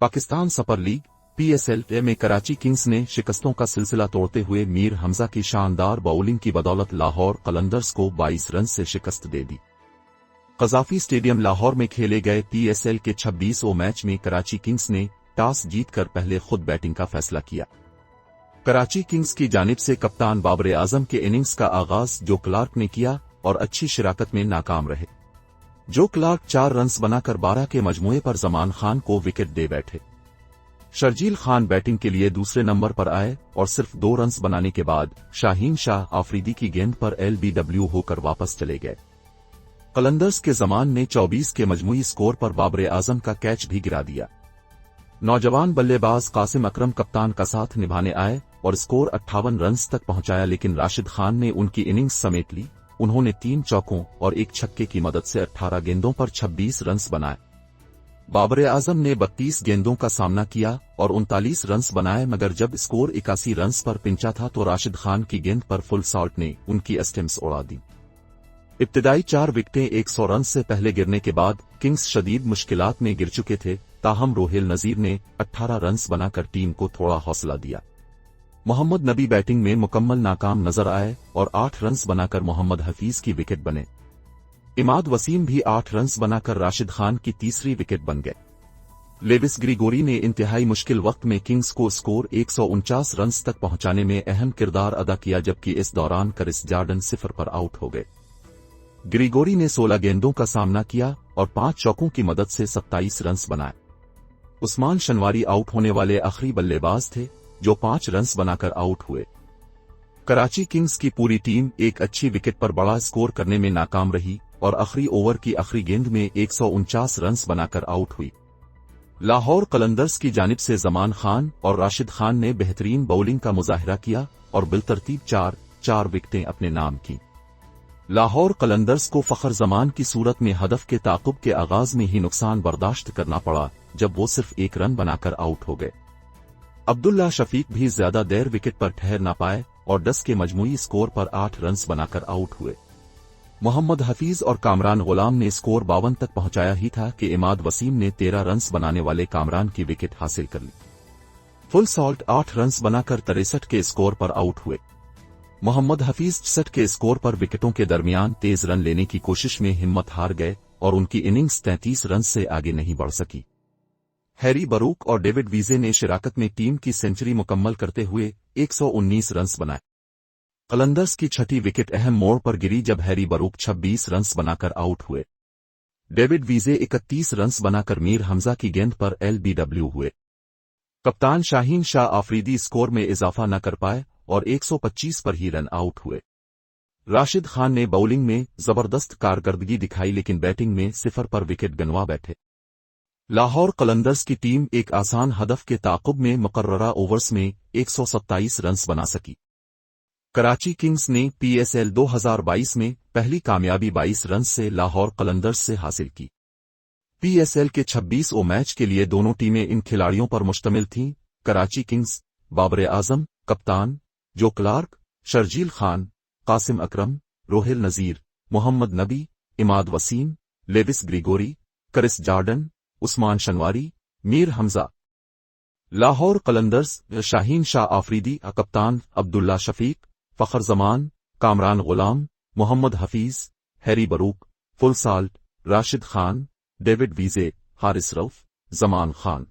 Pakistan super league PSL में Karachi Kings ने शिकस्तों का सिलसिला तोड़ते हुए मीर हमजा की शानदार बाउलिंग की बदौलत लाहौर कलंदर्स को 22 रन से शिकस्त दे दी। कज़ाफी स्टेडियम लाहौर में खेले गए पीएसएल के 26वें मैच में कराची किंग्स ने टॉस जीतकर पहले खुद बैटिंग का फैसला किया। कराची किंग्स की जानिब से कप्तान बाबर आजम के इनिंग्स का आगाज जो क्लार्क ने किया और अच्छी शिराकत में नाकाम रहे। जो क्लार्क 4 रन बनाकर 12 के मजमूए पर जमान खान को विकेट दे बैठे। शर्जील खान बैटिंग के लिए दूसरे नंबर पर आए और सिर्फ 2 रन बनाने के बाद शाहीन शाह आफरीदी की गेंद पर एलबीडब्ल्यू होकर वापस चले गए। कलंदर्स के जमान ने 24 के मजमूई स्कोर पर बाबर आजम का कैच भी गिरा दिया। नौजवान बल्लेबाज कासिम अकरम कप्तान का साथ निभाने आए और स्कोर 58 रन तक पहुंचाया, लेकिन राशिद खान ने उनकी इनिंग्स समेट ली। उन्होंने 3 चौकों और 1 छक्के की मदद से 18 गेंदों पर 26 रन बनाए। बाबर आजम ने 32 गेंदों का सामना किया और 39 रन बनाए, मगर जब स्कोर 81 रन पर पिंचा था तो राशिद खान की गेंद पर फुल सॉल्ट ने उनकी स्टंप्स उड़ा दी। इब्तिदाई 4 विकेटें 100 रन से पहले गिरने के बाद किंग्स शदीद मुश्किलात में गिर चुके थे, ताहम रोहिल नजीर ने 18 रन बनाकर टीम को थोड़ा हौसला दिया। मोहम्मद नबी बैटिंग में मुकम्मल नाकाम नजर आए और 8 रन बनाकर मोहम्मद हफीज की विकेट बने। इमाद वसीम भी 8 रन बनाकर राशिद खान की तीसरी विकेट बन गए। लेविस ग्रिगोरी ने इंतहाई मुश्किल वक्त में किंग्स को स्कोर 149 रन तक पहुंचाने में अहम किरदार अदा किया, जबकि इस दौरान क्रिस जॉर्डन 0 पर आउट हो गए। ग्रिगोरी ने 16 गेंदों का सामना किया और 5 चौकों की मदद से 27 रन बनाए। उस्मान शनवारी आउट होने वाले आखिरी बल्लेबाज थे जो 5 रन बनाकर आउट हुए। कराची किंग्स की पूरी टीम एक अच्छी विकेट पर बड़ा स्कोर करने में नाकाम रही और आखिरी ओवर की आखिरी गेंद में 149 रन बनाकर आउट हुई। लाहौर कलंदर्स की जानिब से जमान खान और राशिद खान ने बेहतरीन बाउलिंग का मुजाहिरा किया और बिलतरतीब 4 विकेटें अपने नाम की। लाहौर कलंदर्स को फखर जमान की सूरत में हदफ के ताकुब के आगाज में ही नुकसान बर्दाश्त करना पड़ा, जब वो सिर्फ 1 रन बनाकर आउट हो गए। अब्दुल्ला शफीक भी ज्यादा देर विकेट पर ठहर न पाए और 10 के मजमूई स्कोर पर 8 रन बनाकर आउट हुए। मोहम्मद हफीज और कामरान गुलाम ने स्कोर 52 तक पहुंचाया ही था कि इमाद वसीम ने 13 रन बनाने वाले कामरान की विकेट हासिल कर ली। फुल सॉल्ट 8 रन बनाकर 63 के स्कोर पर आउट हुए। मोहम्मद हफीज 60 के स्कोर पर विकेटों के दरमियान तेज रन लेने की कोशिश में हिम्मत हार गए और उनकी इनिंग्स 33 रन से आगे नहीं बढ़ सकी। हैरी बरूक और डेविड वीजे ने शिराकत में टीम की सेंचुरी मुकम्मल करते हुए 119 रन बनाए। कलंदर्स की छठी विकेट अहम मोड़ पर गिरी जब हैरी बरूक 26 रन बनाकर आउट हुए। डेविड वीजे 31 रन बनाकर मीर हमजा की गेंद पर एलबीडब्ल्यू हुए। कप्तान शाहीन शाह आफरीदी स्कोर में इजाफा न कर पाए और 125 पर ही रन आउट हुए। राशिद खान ने बाउलिंग में जबरदस्त कारकर्दगी दिखाई, लेकिन बैटिंग में 0 पर विकेट गंवा बैठे। लाहौर कलंदर्स की टीम एक आसान हदफ के ताकुब में मुकर्ररा ओवर्स में 127 रन बना सकी। कराची किंग्स ने पीएसएल 2022 में पहली कामयाबी 22 रन से लाहौर कलंदर्स से हासिल की। पीएसएल के 26वें मैच के लिए दोनों टीमें इन खिलाड़ियों पर मुश्तमिल थीं। कराची किंग्स बाबर आजम कप्तान, Joe Clarke, Sharjeel Khan, Qasim Akram, Rohail Nazir, Mohammad Nabi, Imad Wasim, Lewis Gregory, Chris Jordan, Usman Shinwari, Mir Hamza. Lahore Qalandars Shaheen Shah Afridi कप्तान, Abdullah Shafique, Fakhar Zaman, Kamran Ghulam, Mohammad Hafeez, Harry Brook, Phil Salt, Rashid Khan, David Wiese, Haris Rauf, Zaman Khan.